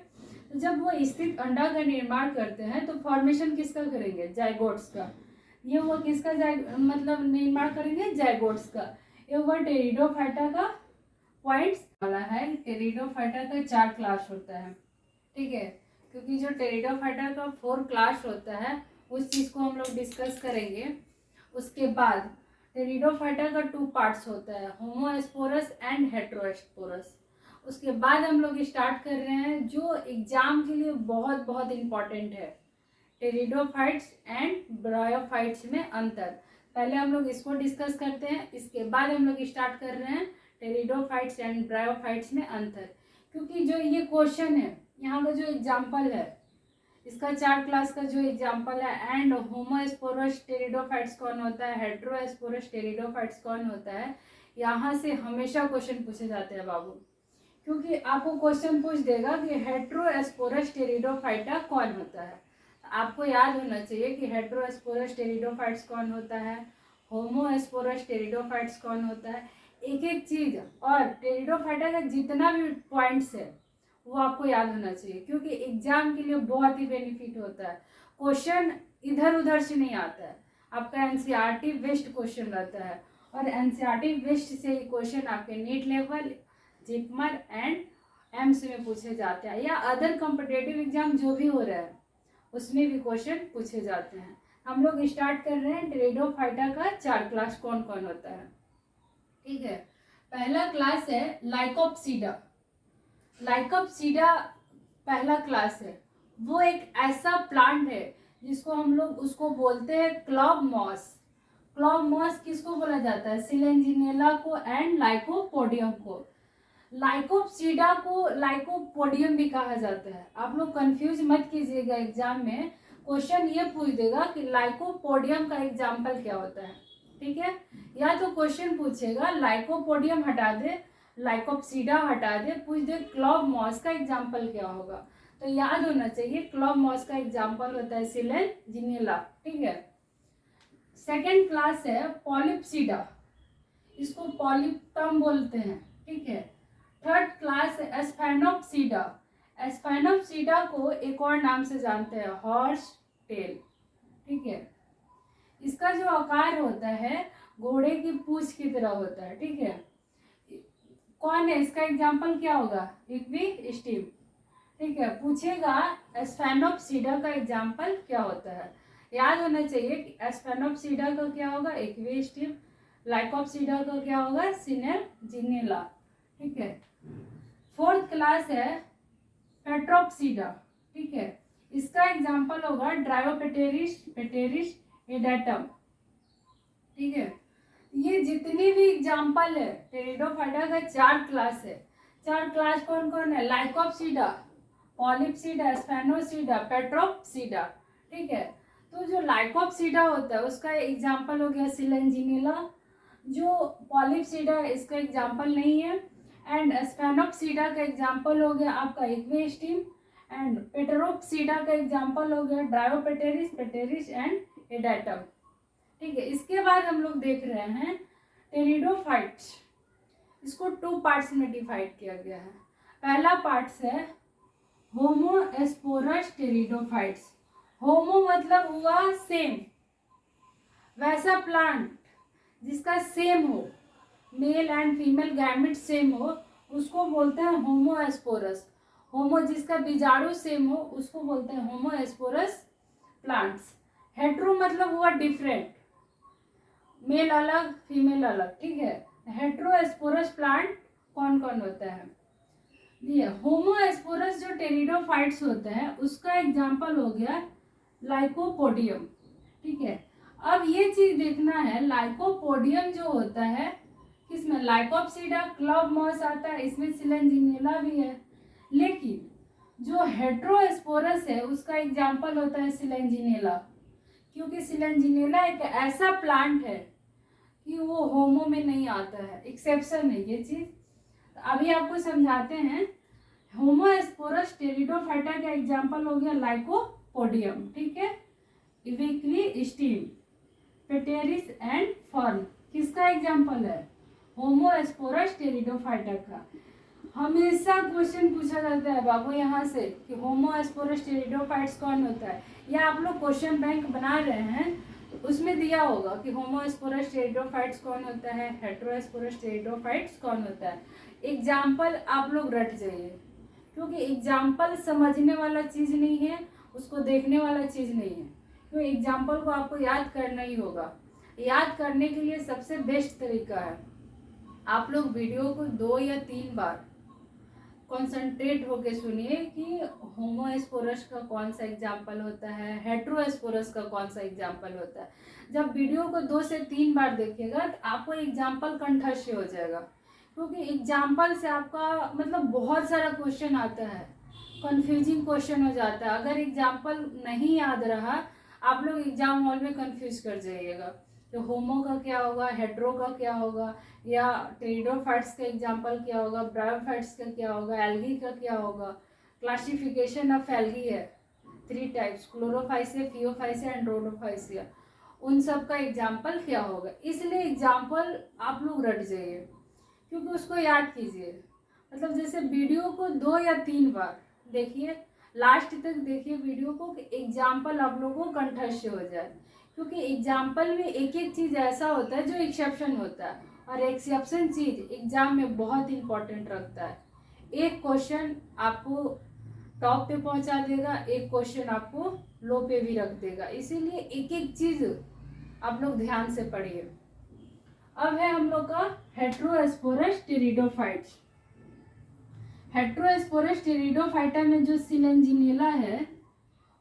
तो जब वो स्थित अंडा का निर्माण करते हैं तो फॉर्मेशन किसका करेंगे, जाइगोट्स का। ये वो किसका मतलब निर्माण करेंगे, जाइगोट्स का। ये हुआ टेरिडोफाइटा का पॉइंट्स वाला है। टेरिडोफाइटा का 4 क्लास होता है, ठीक है, क्योंकि जो टेरिडोफाइटा का 4 क्लास होता है उस चीज़ को हम लोग डिस्कस करेंगे। उसके बाद टेरिडोफाइटा का 2 पार्ट्स होता है, होमोस्पोरस एंड हेटेरोस्पोरस। उसके बाद हम लोग स्टार्ट कर रहे हैं जो एग्जाम के लिए बहुत बहुत इम्पॉर्टेंट है, टेरिडोफाइट्स एंड ब्रायोफाइट्स में अंतर। पहले हम लोग इसको डिस्कस करते हैं, इसके बाद हम लोग स्टार्ट कर रहे हैं टेरिडोफाइट्स एंड ब्रायोफाइट्स में अंतर। क्योंकि जो ये क्वेश्चन है, यहाँ का जो एग्जाम्पल है, इसका 4 क्लास का जो एग्जाम्पल है, एंड होमोस्पोरस टेरिडोफाइट्स कौन होता है, हेटेरोस्पोरस टेरिडोफाइट्स कौन होता है, यहाँ से हमेशा क्वेश्चन पूछे जाते हैं बाबू। क्योंकि आपको क्वेश्चन पूछ देगा कि हेटेरोस्पोरस टेरिडोफाइटा कौन होता है। आपको याद होना चाहिए कि हेटेरोस्पोरस टेरिडोफाइट्स कौन होता है, होमोस्पोरस टेरिडोफाइट्स कौन होता है, एक एक चीज। और टेरिडोफाइटा का जितना भी पॉइंट्स है वो आपको याद होना चाहिए, क्योंकि एग्जाम के लिए बहुत ही बेनिफिट होता है। क्वेश्चन इधर उधर से नहीं आता है, आपका एनसीईआरटी बेस्ड क्वेश्चन रहता है, और एनसीईआरटी बेस्ड से ही क्वेश्चन आपके NEET level, JIPMER and AIIMS में पूछे जाते हैं, या अदर कॉम्पिटिटिव एग्जाम जो भी हो रहा है उसमें भी क्वेश्चन पूछे जाते हैं। हम लोग स्टार्ट कर रहे हैं टेरिडोफाइटा का 4 क्लास कौन कौन होता है, ठीक है। पहला क्लास है लाइकोप्सीडा। लाइकोप्सीडा पहला क्लास है। वो एक ऐसा प्लांट है जिसको हम लोग उसको बोलते हैं क्लॉब मॉस। क्लॉब मॉस किसको बोला जाता है, सिलेंजिनेला को एंड लाइकोपोडियम को। लाइकोप्सीडा को लाइकोपोडियम भी कहा जाता है। आप लोग कंफ्यूज मत कीजिएगा, एग्जाम में क्वेश्चन ये पूछ देगा कि लाइकोपोडियम का एग्जाम्पल क्या होता है, ठीक है। या तो क्वेश्चन पूछेगा लाइकोपोडियम हटा दे, लाइकोप्सीडा हटा दे, पूछ दे क्लॉब मॉस का एग्जाम्पल क्या होगा। तो याद होना चाहिए क्लॉब मॉस का एग्जाम्पल होता है सिलेंजिनेला, ठीक है। सेकेंड क्लास है पॉलिप्सीडा, इसको पॉलिप्टम बोलते हैं, ठीक है। थर्ड क्लास है एस्फेनोप्सीडा। एस्फेनोप्सीडा को एक और नाम से जानते हैं, हॉर्स टेल, ठीक है। इसका जो आकार होता है घोड़े की पूंछ की तरह होता है, ठीक है। कौन है, इसका एग्जाम्पल क्या होगा, इक्विस्टीम, ठीक है। पूछेगा एस्फेनोप्सीडा का एग्जाम्पल क्या होता है, याद होना चाहिए कि एस्फेनोप्सीडा का क्या होगा, इक्विस्टीम। लाइकोप्सीडा का क्या होगा, सिलेंजिनेला, ठीक है। फोर्थ क्लास है पेट्रोप्सीडा, ठीक है। इसका एग्जाम्पल होगा ड्रायोपेटेरिस पेटेरिस एडाटम, ठीक है। ये जितनी भी एग्जाम्पल है टेरिडोफाइटा का 4 क्लास है। 4 क्लास कौन कौन है, लाइकोप्सीडा, पॉलिप्सीडा, स्फेनोसीडा, पेट्रोप्सीडा, ठीक है। तो जो लाइकोप्सीडा होता है उसका एग्जाम्पल हो गया सिलेंजिनेला। जो पॉलिप्सीडा है इसका एग्जाम्पल नहीं है। एंड स्फेनोप्सीडा का एग्जाम्पल हो गया आपका इक्विस्टीम। एंड पेटेरोप्सीडा का एग्जाम्पल हो गया ड्रायोपेटेरिस पेटेरिस एंड एडाटम, ठीक है। इसके बाद हम लोग देख रहे हैं टेरिडोफाइट्स। इसको 2 पार्ट्स में डिवाइड किया गया है। पहला पार्ट्स है होमोस्पोरस टेरिडोफाइट्स। होमो मतलब हुआ सेम, वैसा प्लांट जिसका सेम हो, mail and female gamete same हो, उसको बोलते हैं होमोस्पोरस। होमो जिसका बीजाणु सेम हो उसको बोलते हैं होमोस्पोरस प्लांट्स। हेट्रो मतलब हुआ डिफरेंट, मेल अलग फीमेल अलग, ठीक है। हेट्रोस्पोरस प्लांट कौन कौन होता है, ये होमोस्पोरस जो टेरिडोफाइट्स होते हैं उसका एग्जाम्पल हो गया लाइकोपोडियम, ठीक है। अब ये चीज देखना है, लाइकोपोडियम जो होता है किसमें, लाइकोप्सीडा, क्लॉब मॉस आता है, इसमें सिलेंजिनेला भी है। लेकिन जो हेट्रोस्पोरस है उसका एग्जाम्पल होता है सिलेंजिनेला, क्योंकि सिलेंजिनेला एक ऐसा प्लांट है कि वो होमो में नहीं आता है, एक्सेप्शन है ये चीज। अभी आपको समझाते हैं। होमोस्पोरस टेरिडोफाइटा का एग्जाम्पल हो गया लाइको पोडियम, ठीक है। इक्वी स्टीम, पेटेरिस एंड फर्न किसका एग्जाम्पल है? होमोस्पोरस टेरिडोफाइटा का। हमेशा क्वेश्चन पूछा जाता है बाबू यहाँ से कि होमोस्पोरस टेरिडोफाइट्स कौन होता है, या आप लोग क्वेश्चन बैंक बना रहे हैं उसमें दिया होगा कि होमोस्पोरस टेरिडोफाइट्स कौन होता है, हेटेरोस्पोरस टेरिडोफाइट्स कौन होता है। एग्जाम्पल आप लोग रट जाइए, क्योंकि एग्जाम्पल समझने वाला चीज़ नहीं है, उसको देखने वाला चीज़ नहीं है। तो एग्जाम्पल को आपको याद करना ही होगा। याद करने के लिए सबसे बेस्ट तरीका है आप लोग वीडियो को 2 या 3 बार कॉन्सेंट्रेट होके सुनिए कि होमोस्पोरस का कौन सा एग्जाम्पल होता है, हेटेरोस्पोरस का कौन सा एग्जाम्पल होता है। जब वीडियो को 2 से 3 बार देखिएगा तो आपको एग्जाम्पल कंठस्थ हो जाएगा, क्योंकि एग्जाम्पल से आपका मतलब बहुत सारा क्वेश्चन आता है, कंफ्यूजिंग क्वेश्चन हो जाता है। अगर एग्जाम्पल नहीं याद रहा आप लोग एग्जाम हॉल में कंफ्यूज कर जाइएगा, तो होमो का क्या होगा, हेट्रो का क्या होगा, या टेरिडोफाइट्स का एग्जाम्पल क्या होगा, ब्रायोफाइट्स का क्या होगा, एल्गी का क्या होगा। क्लासिफिकेशन ऑफ एल्गी है 3 टाइप्स, क्लोरोफाइसिया, फियोफाइसिया एंड रोडोफाइसिया। उन सब का एग्जाम्पल क्या होगा। इसलिए एग्जाम्पल आप लोग रट जाइए, क्योंकि उसको याद कीजिए। मतलब जैसे वीडियो को 2 या 3 बार देखिए, लास्ट तक देखिए वीडियो को, कि एग्जाम्पल आप लोगों को कंठस्थ हो जाए। क्योंकि एग्जाम्पल में एक एक चीज़ ऐसा होता है जो एक्सेप्शन होता है, और एक्सेप्शन चीज़ एग्जाम में बहुत इंपॉर्टेंट रखता है। एक क्वेश्चन आपको टॉप पे पहुंचा देगा, एक क्वेश्चन आपको लो पे भी रख देगा। इसीलिए एक एक चीज़ आप लोग ध्यान से पढ़िए। अब है हम लोग का हेटेरोस्पोरस टेरिडोफाइट्स। हेटेरोस्पोरस टेरिडोफाइटा में जो सिलेंजिनेला है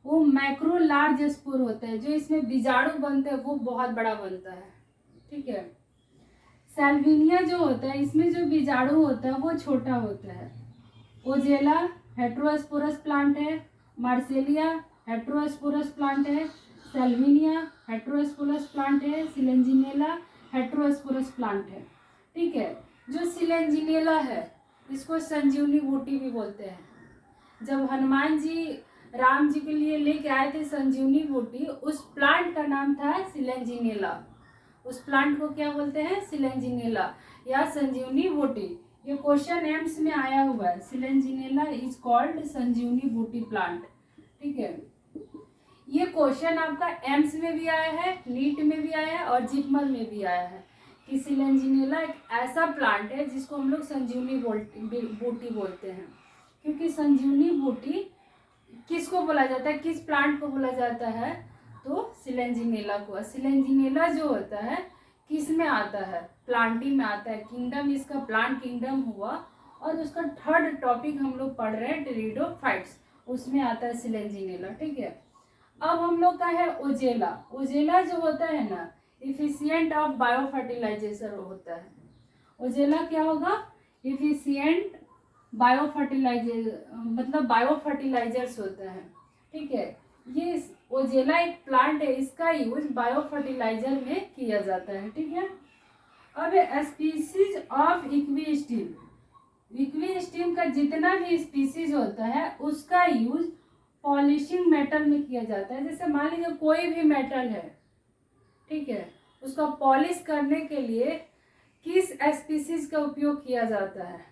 वो मैक्रो लार्ज स्पोर होता है, जो इसमें बीजाणु बनते हैं वो बहुत बड़ा बनता है, ठीक है। सैल्विनिया जो होता है इसमें जो बीजाणु होता है वो छोटा होता है। ओजेला हेटेरोस्पोरस प्लांट है, मार्सेलिया हेटेरोस्पोरस प्लांट है, सैल्विनिया हेटेरोस्पोरस प्लांट है, सिलेंजिनेला हेटेरोस्पोरस प्लांट है, ठीक है। जो सिलेंजिनेला है इसको संजीवनी बूटी भी बोलते हैं। जब हनुमान जी राम जी के लिए लेके आए थे संजीवनी बूटी, उस प्लांट का नाम था सिलेंजिनेला। उस प्लांट को क्या बोलते हैं? सिलेंजिनेला या संजीवनी बूटी। ये क्वेश्चन एम्स में आया हुआ है, सिलेंजिनेला इज कॉल्ड संजीवनी बूटी प्लांट, ठीक है। ये क्वेश्चन आपका एम्स में भी आया है, नीट में भी आया है और जिपमर में भी आया है कि सिलेंजिनेला एक ऐसा प्लांट है जिसको हम लोग संजीवनी बूटी बोलते हैं। क्योंकि संजीवनी बूटी किसको बोला जाता है, किस प्लांट को बोला जाता है? तो सिलेंजिनेला को। सिलेंजिनेला जो होता है किस में आता है? प्लांटी में आता है। किंगडम इसका प्लांट किंगडम हुआ, और उसका 3rd टॉपिक हम लोग पढ़ रहे हैं टेरिडोफाइट्स, उसमें आता है सिलेंजिनेला, ठीक है। अब हम लोग का है ओजेला। ओजेला जो होता है ना, इफिशिएंट ऑफ बायो फर्टिलाइजेशन होता है। ओजेला क्या होगा? इफिशिएंट बायो फर्टिलाइजर, मतलब बायो फर्टिलाइजर्स होता है, ठीक है। ये ओजेला एक प्लांट है, इसका यूज बायो फर्टिलाइजर में किया जाता है, ठीक है। अब स्पीसीज ऑफ इक्वी स्टीम का जितना भी स्पीसीज होता है उसका यूज पॉलिशिंग मेटल में किया जाता है। जैसे मान लीजिए कोई भी मेटल है, ठीक है, उसका पॉलिश करने के लिए किस स्पीसीज का उपयोग किया जाता है?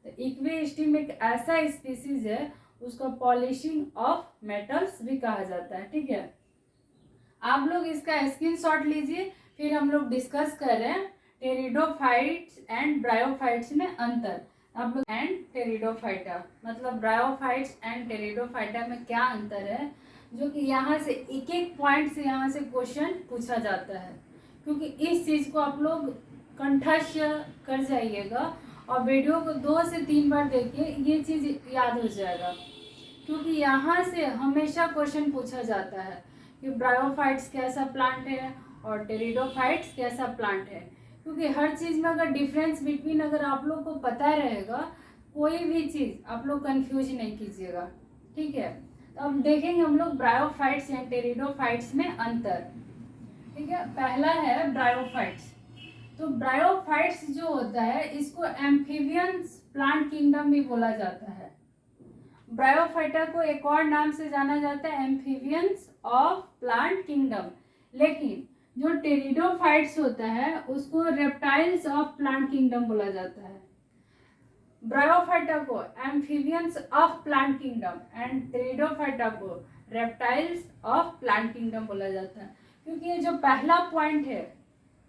तो इक्वी स्टीम एक ऐसा स्पीसीज है, उसका पॉलिशिंग ऑफ मेटल्स भी कहा जाता है, ठीक है। आप लोग इसका स्क्रीनशॉट लीजिए, फिर हम लोग डिस्कस कर रहे हैं टेरिडोफाइट्स एंड ब्रायोफाइट्स में अंतर। आप लोग एंड टेरिडोफाइटा, मतलब ब्रायोफाइट्स एंड टेरिडोफाइटा में क्या अंतर है, जो कि यहाँ से एक एक पॉइंट से यहाँ से क्वेश्चन पूछा जाता है। क्योंकि इस चीज़ को आप लोग कंठस्थ कर जाइएगा, और वीडियो को 2 से 3 बार देखिए, ये चीज़ याद हो जाएगा। क्योंकि यहाँ से हमेशा क्वेश्चन पूछा जाता है कि ब्रायोफाइट्स कैसा प्लांट है और टेरिडोफाइट्स कैसा प्लांट है। क्योंकि हर चीज़ में अगर डिफरेंस बिटवीन अगर आप लोग को पता रहेगा, कोई भी चीज़ आप लोग कंफ्यूज नहीं कीजिएगा, ठीक है। तो अब देखेंगे हम लोग ब्रायोफाइट्स या टेरिडोफाइट्स में अंतर, ठीक है। पहला है ब्रायोफाइट्स। तो ब्रायोफाइट्स जो होता है इसको एम्फीबियंस प्लांट किंगडम भी बोला जाता है। ब्रायोफाइटा को एक और नाम से जाना जाता है एम्फीबियंस ऑफ प्लांट किंगडम, लेकिन जो टेरिडोफाइट्स होता है उसको रेप्टाइल्स ऑफ प्लांट किंगडम बोला जाता है। ब्रायोफाइटा को amphibians of plant kingdom and pteridophyta को रेप्टाइल्स ऑफ प्लांट किंगडम बोला जाता है। क्योंकि ये जो पहला पॉइंट है,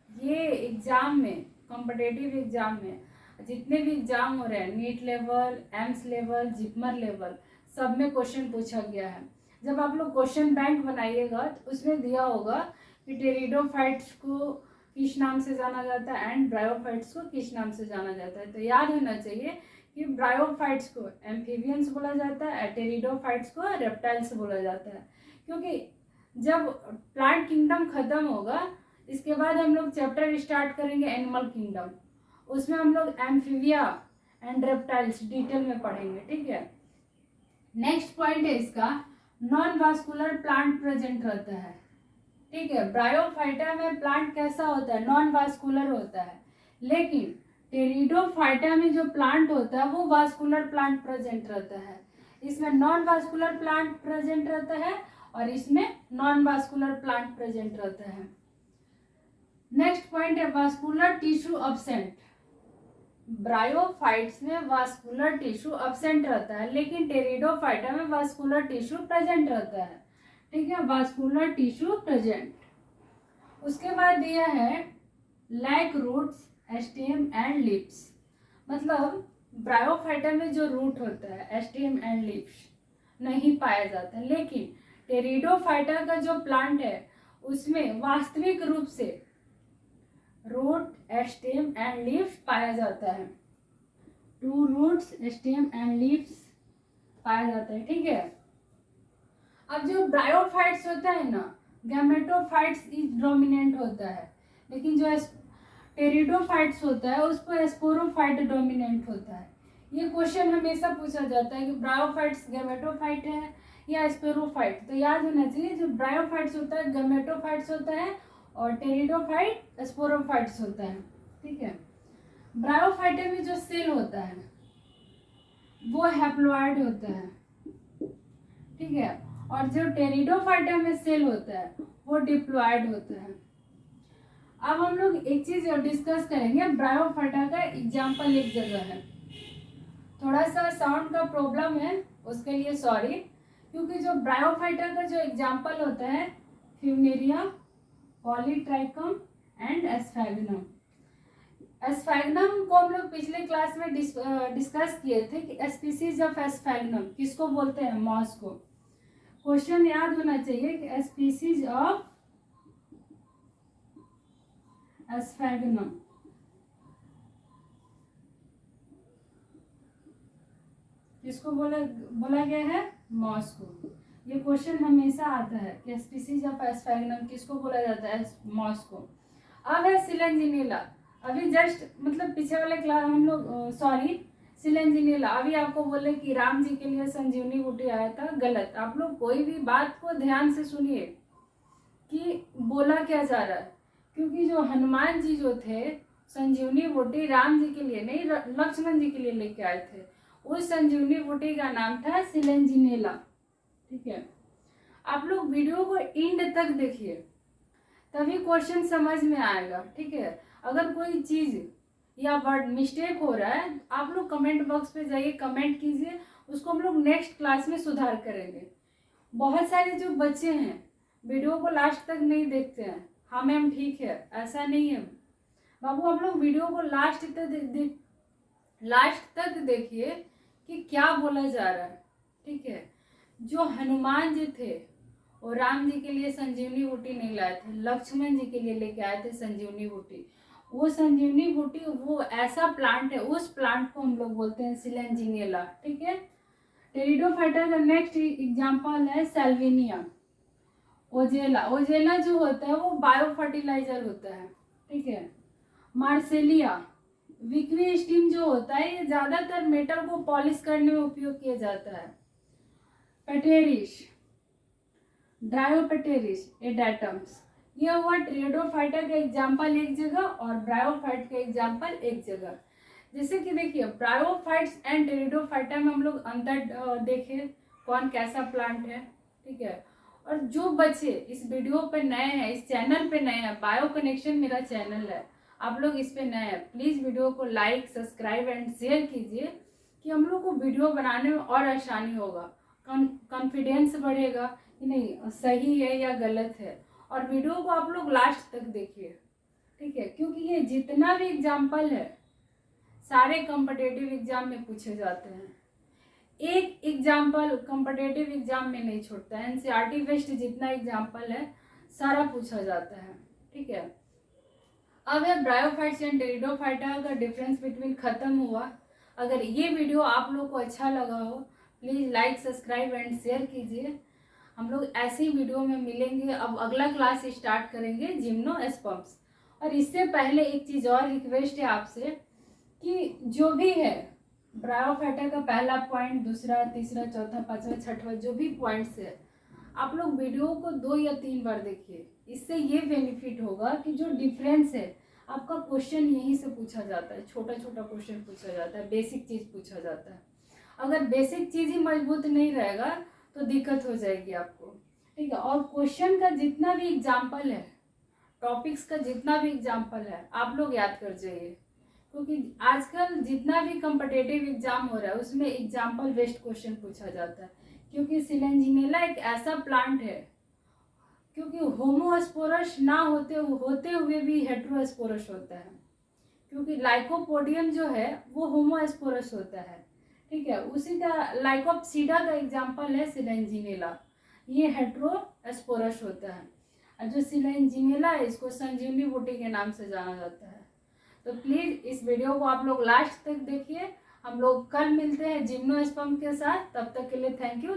ये एग्जाम में, कॉम्पिटेटिव एग्जाम में जितने भी एग्जाम हो रहे हैं, NEET level, AIIMS level, JIPMER level, सब में क्वेश्चन पूछा गया है। जब आप लोग क्वेश्चन बैंक बनाइएगा तो उसमें दिया होगा कि टेरिडोफाइट्स को किस नाम से जाना जाता है एंड ब्रायोफाइट्स को किस नाम से जाना जाता है। तो याद होना चाहिए कि ब्रायोफाइट्स को एम्फीबियंस बोला जाता है, टेरिडोफाइट्स को रेप्टाइल्स बोला जाता है। क्योंकि जब प्लांट किंगडम खत्म होगा, इसके बाद हम लोग चैप्टर स्टार्ट करेंगे एनिमल किंगडम, उसमें हम लोग एम्फीबिया एंड रेप्टाइल्स डिटेल में पढ़ेंगे, ठीक है। नेक्स्ट पॉइंट है इसका, नॉन वास्कुलर प्लांट प्रेजेंट रहता है, ठीक है। ब्रायोफाइटा में प्लांट कैसा होता है, नॉन वास्कुलर होता है, लेकिन टेरिडोफाइटा में जो प्लांट होता है वो वास्कुलर प्लांट प्रेजेंट रहता है। इसमें नॉन वास्कुलर प्लांट प्रेजेंट रहता है और इसमें नॉन वास्कुलर प्लांट प्रेजेंट रहता है। नेक्स्ट पॉइंट है वास्कुलर टिश्यू अब्सेंट। ब्रायोफाइट्स में वास्कुलर टिश्यू अब्सेंट रहता है, लेकिन टेरिडोफाइटा में वास्कुलर टिश्यू प्रेजेंट रहता है, ठीक है, वास्कुलर टिश्यू प्रेजेंट। उसके बाद दिया है lack roots, stem and leaves. मतलब ब्रायोफाइटा में जो रूट होता है, स्टेम एंड लीव्स नहीं पाया जाता, लेकिन टेरिडोफाइटा का जो प्लांट है उसमें वास्तविक रूप से रूट, स्टेम एंड लीव्स पाया जाता है। 2 रूट्स, स्टेम एंड लीव्स पाया जाता है, ठीक है। अब जो ब्रायोफाइट्स होता है ना, गैमेटोफाइट्स इज डोमिनेंट होता है, लेकिन जो टेरिडोफाइट्स होता है उसको स्पोरोफाइट डोमिनेंट होता है। ये क्वेश्चन हमेशा पूछा जाता है कि ब्रायोफाइट्स गैमेटोफाइट है या स्पोरोफाइट। तो याद होना चाहिए जो ब्रायोफाइट्स होता है गैमेटोफाइट्स होता है और टेरिडोफाइट स्पोरोफाइट्स होता है, ठीक है। ब्रायोफाइटा में जो सेल होता है वो हैप्लॉइड होता है, ठीक है, और जो टेरिडोफाइटा में सेल होता है वो डिप्लॉइड होता है। अब हम लोग एक चीज डिस्कस करेंगे, ब्रायोफाइटा का एग्जाम्पल एक जगह है, थोड़ा सा साउंड का प्रॉब्लम है उसके लिए सॉरी, क्योंकि जो ब्रायोफाइटा का जो एग्जाम्पल होता है फ्यूनेरिया, पॉलीट्राइकम एंड एस्फैगनम। एस्फैगनम को हम लोग पिछले क्लास में डिस्कस किए थे कि स्पीसीज ऑफ एस्फैगनम किसको बोलते हैं, मॉस को। क्वेश्चन याद होना चाहिए कि स्पीसीज ऑफ एस्फैगनम किसको बोला गया है, मॉस को। ये क्वेश्चन हमेशा आता है कि स्पीसीज ऑफ एस्फैगनम किसको बोला जाता है, मॉस को। अब है सिलेंजिनेला, अभी जस्ट मतलब पीछे वाले क्लास हम लोग सिलेंजिनेला, अभी आपको बोले कि राम जी के लिए संजीवनी बूटी आया था, गलत। आप लोग कोई भी बात को ध्यान से सुनिए कि बोला क्या जा रहा है, क्योंकि जो हनुमान जी जो थे संजीवनी बूटी राम जी के लिए नहीं, लक्ष्मण जी के लिए लेके आए थे। उस संजीवनी बूटी का नाम था सिलेंजिनेला, ठीक है। आप लोग वीडियो को एंड तक देखिए तभी क्वेश्चन समझ में आएगा, ठीक है। अगर कोई चीज या वर्ड मिस्टेक हो रहा है आप लोग कमेंट बॉक्स पे जाइए, कमेंट कीजिए, उसको हम लोग नेक्स्ट क्लास में सुधार करेंगे। बहुत सारे जो बच्चे हैं वीडियो को लास्ट तक नहीं देखते हैं, हाँ मैम ठीक है, ऐसा नहीं है बाबू, आप लोग वीडियो को लास्ट तक देखिए कि क्या बोला जा रहा है, ठीक है। जो हनुमान जी थे वो राम जी के लिए संजीवनी बूटी नहीं लाए थे, लक्ष्मण जी के लिए लेके आए थे संजीवनी बूटी। वो संजीवनी बूटी वो ऐसा प्लांट है, उस प्लांट को हम लोग बोलते हैं सिलेंजिनेला, ठीक है। टेरिडोफाइटा का नेक्स्ट एग्जांपल है सेल्विनिया, ओजेला। ओजेला जो होता है वो बायो फर्टिलाइजर होता है, ठीक है। मार्सेलिया, विक्वी स्टीम जो होता है ये ज्यादातर मेटल को पॉलिश करने में उपयोग किया जाता है। पेटेरिस, ड्रायोपेटेरिस, एडाटम्स, यह हुआ टेरिडोफाइटा का एग्जाम्पल एक जगह और ब्रायोफाइट का एग्जाम्पल एक जगह। जैसे कि देखिए ब्रायोफाइट्स एंड टेरिडोफाइटा में हम लोग अंतर देखे कौन कैसा प्लांट है, ठीक है। और जो बच्चे इस वीडियो पे नए हैं, इस चैनल पे नए हैं, बायो कनेक्शन मेरा चैनल है, आप लोग इस पे नए हैं, प्लीज़ वीडियो को लाइक सब्सक्राइब एंड शेयर कीजिए कि हम लोग को वीडियो बनाने में और आसानी होगा, कॉन्फिडेंस बढ़ेगा कि नहीं सही है या गलत है। और वीडियो को आप लोग लास्ट तक देखिए, ठीक है, क्योंकि ये जितना भी एग्जाम्पल है सारे कॉम्पिटेटिव एग्जाम में पूछे जाते हैं। एक एग्जाम्पल कॉम्पिटेटिव एग्जाम में नहीं छोड़ता है, एनसीईआरटी बेस्ड जितना एग्जाम्पल है सारा पूछा जाता है, ठीक है। अब है ब्रायोफाइट्स एंड टेरिडोफाइटा का डिफरेंस बिटवीन खत्म हुआ। अगर ये वीडियो आप लोग को अच्छा लगा हो please like subscribe and share कीजिए। हम लोग ऐसे ही वीडियो में मिलेंगे। अब अगला क्लास स्टार्ट करेंगे जिम्नोस्पर्म्स। और इससे पहले एक चीज़ और रिक्वेस्ट है आपसे कि जो भी है ब्रायोफाइटा का पहला पॉइंट, दूसरा, तीसरा, चौथा, पांचवा, छठवा जो भी पॉइंट्स है आप लोग वीडियो को 2 या 3 बार देखिए। इससे ये बेनिफिट होगा कि जो डिफरेंस है आपका क्वेश्चन यहीं से पूछा जाता है, छोटा छोटा क्वेश्चन पूछा जाता है, बेसिक चीज़ पूछा जाता है। अगर बेसिक चीज़ ही मजबूत नहीं रहेगा तो दिक्कत हो जाएगी आपको, ठीक है। और क्वेश्चन का जितना भी एग्जाम्पल है, टॉपिक्स का जितना भी एग्जाम्पल है आप लोग याद कर जाइए, क्योंकि आजकल जितना भी कॉम्पिटेटिव एग्जाम हो रहा है उसमें एग्जाम्पल बेस्ड क्वेश्चन पूछा जाता है। क्योंकि सिलेंजिनेला एक ऐसा प्लांट है, क्योंकि होमोस्पोरस ना होते हुए भी हेटेरोस्पोरस होता है, क्योंकि लाइकोपोडियम जो है वो होमोस्पोरस होता है, ठीक है। उसी का लाइकोप्सीडा का एग्जाम्पल है सिलेंजिनेला, ये हेटेरोस्पोरस होता है। और जो सिलेंजिनेला है इसको संजीवनी बूटी के नाम से जाना जाता है। तो प्लीज़ इस वीडियो को आप लोग लास्ट तक देखिए। हम लोग कल मिलते हैं जिम्नोस्पर्म के साथ, तब तक के लिए थैंक यू।